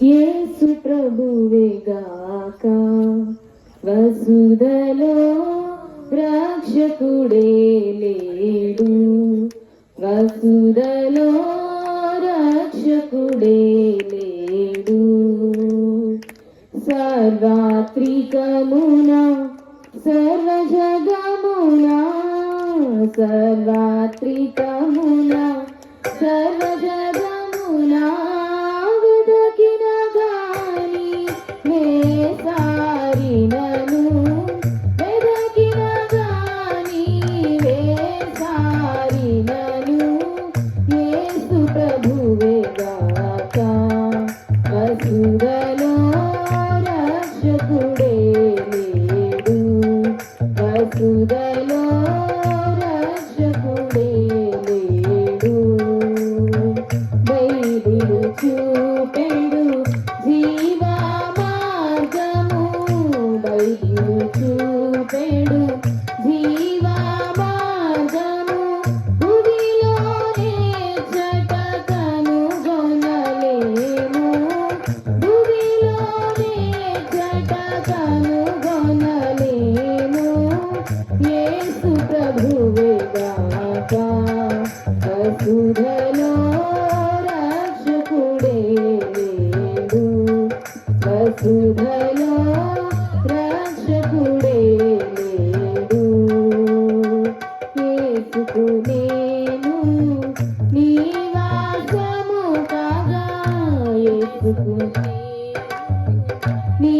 యేసు ప్రభువే గాక వసుధలో రక్షకుడే లేడు, వసుధలో రక్షకుడే లేడు. సర్వాత్రికమున సర్వజగమున, సర్వాత్రికమున సర్వజగమున వెదకిన గాని వేసారినను, వెదకిన గాని వేసారినను. యేసు ప్రభువే గాక వసుధలో రక్షకుడే లేడు, వసుధలో రక్షకుడే లేడు. బైబిలు చూపెడు జీవ మార్గము, బైబిలు చూపెడు జీవ మార్గము. భూమిలోనే చట కనుగొనలేము, భూమిలోనే చట కనుగొనలేము. యేసు ప్రభువే గాక వసుధలో రక్షకుడే లేడు, వసుధలో రక్షకుడే లేడు. యేసుకు నేను నివాసము కాగా, యేసుకు నీ